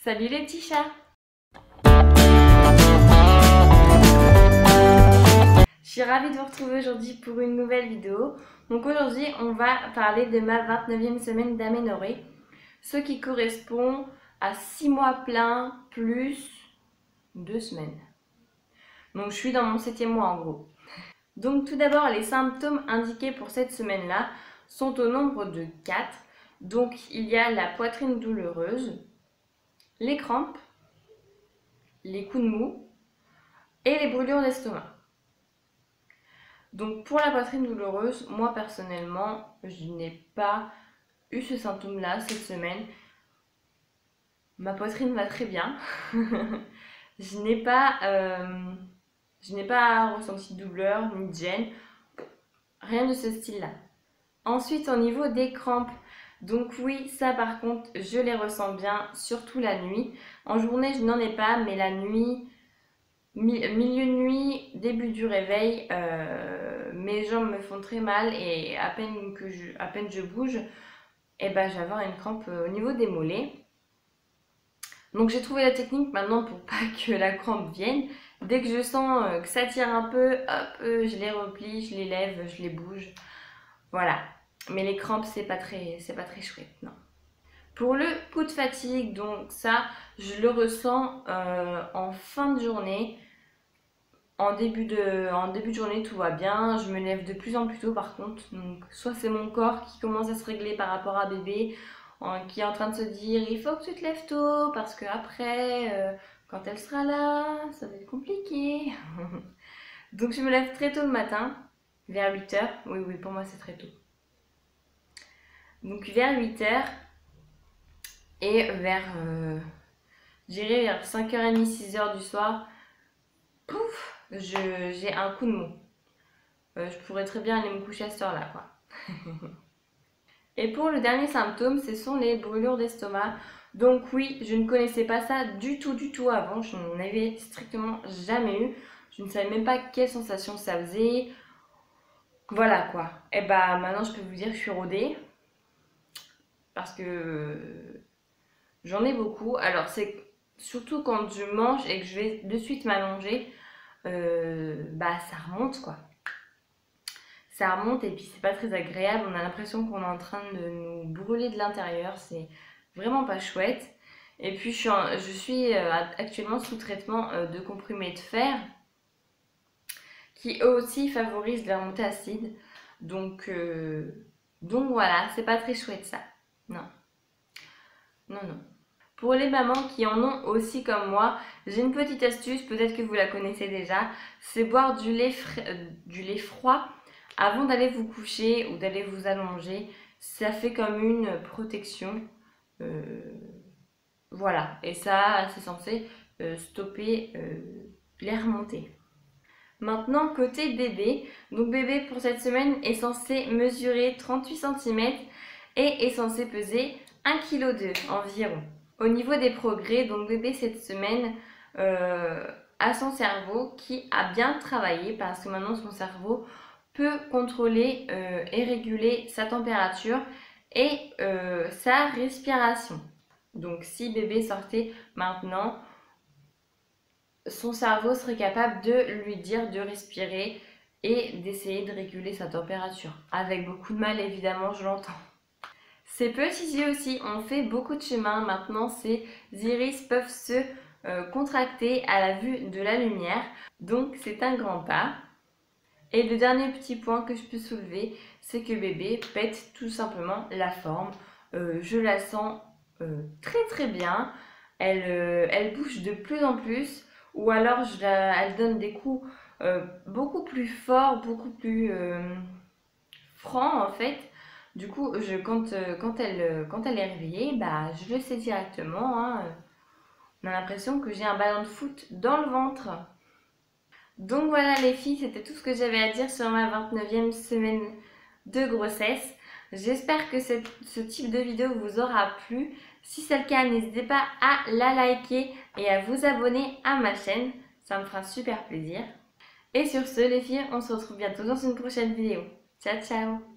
Salut les petits chats! Je suis ravie de vous retrouver aujourd'hui pour une nouvelle vidéo. Donc aujourd'hui on va parler de ma 29e semaine d'aménorrhée, ce qui correspond à 6 mois pleins plus 2 semaines. Donc je suis dans mon 7e mois en gros. Donc tout d'abord les symptômes indiqués pour cette semaine-là sont au nombre de 4. Donc il y a la poitrine douloureuse, les crampes, les coups de mou et les brûlures d'estomac. Donc pour la poitrine douloureuse, moi personnellement, je n'ai pas eu ce symptôme-là cette semaine. Ma poitrine va très bien. Je n'ai pas ressenti de douleur ni de gêne, rien de ce style-là. Ensuite, au niveau des crampes, donc oui, ça par contre, je les ressens bien, surtout la nuit. En journée, je n'en ai pas, mais la nuit, milieu de nuit, début du réveil, mes jambes me font très mal et à peine je bouge, et ben, je vais avoir une crampe au niveau des mollets. Donc j'ai trouvé la technique maintenant pour pas que la crampe vienne. Dès que je sens que ça tire un peu, hop, je les replie, je les lève, je les bouge. Voilà. Mais les crampes, c'est pas très chouette, non. Pour le coup de fatigue, donc ça, je le ressens en fin de journée. En début de journée, tout va bien. Je me lève de plus en plus tôt par contre. Donc, soit c'est mon corps qui commence à se régler par rapport à bébé, qui est en train de se dire il faut que tu te lèves tôt parce que après, quand elle sera là, ça va être compliqué. Donc je me lève très tôt le matin, vers 8 h. Oui, pour moi c'est très tôt. Donc vers 8 h et j'irai vers 5h30, 6h du soir, pouf, j'ai un coup de mou. Je pourrais très bien aller me coucher à cette heure-là, quoi. Et pour le dernier symptôme, ce sont les brûlures d'estomac. Donc oui, je ne connaissais pas ça du tout avant. Je n'en avais strictement jamais eu. Je ne savais même pas quelle sensation ça faisait. Voilà quoi. Et bah maintenant je peux vous dire que je suis rodée. Parce que j'en ai beaucoup. Alors c'est surtout quand je mange et que je vais de suite m'allonger. Bah ça remonte quoi. Ça remonte et puis c'est pas très agréable. On a l'impression qu'on est en train de nous brûler de l'intérieur. C'est vraiment pas chouette. Et puis je suis actuellement sous traitement de comprimés de fer qui eux aussi favorisent la remontée acide. Donc voilà, c'est pas très chouette ça. Non. Pour les mamans qui en ont aussi comme moi, j'ai une petite astuce, peut-être que vous la connaissez déjà, c'est boire du lait froid avant d'aller vous coucher ou d'aller vous allonger. Ça fait comme une protection. Voilà, et ça, c'est censé stopper les remontées. Maintenant, côté bébé, donc bébé pour cette semaine est censé mesurer 38 cm et est censé peser 1,2 kg environ. Au niveau des progrès, donc bébé cette semaine a son cerveau qui a bien travaillé parce que maintenant son cerveau peut contrôler et réguler sa température et sa respiration. Donc si bébé sortait maintenant, son cerveau serait capable de lui dire de respirer et d'essayer de réguler sa température. Avec beaucoup de mal évidemment, je l'entends. Ses petits yeux aussi ont fait beaucoup de chemin. Maintenant, ses iris peuvent se contracter à la vue de la lumière. Donc, c'est un grand pas. Et le dernier petit point que je peux soulever, c'est que bébé pète tout simplement la forme. Je la sens très bien. Elle bouge de plus en plus. Ou alors, elle donne des coups beaucoup plus forts, beaucoup plus francs en fait. Du coup, quand elle est réveillée, bah, je le sais directement. Hein. On a l'impression que j'ai un ballon de foot dans le ventre. Donc voilà les filles, c'était tout ce que j'avais à dire sur ma 29e semaine de grossesse. J'espère que ce type de vidéo vous aura plu. Si c'est le cas, n'hésitez pas à la liker et à vous abonner à ma chaîne. Ça me fera super plaisir. Et sur ce les filles, on se retrouve bientôt dans une prochaine vidéo. Ciao ciao!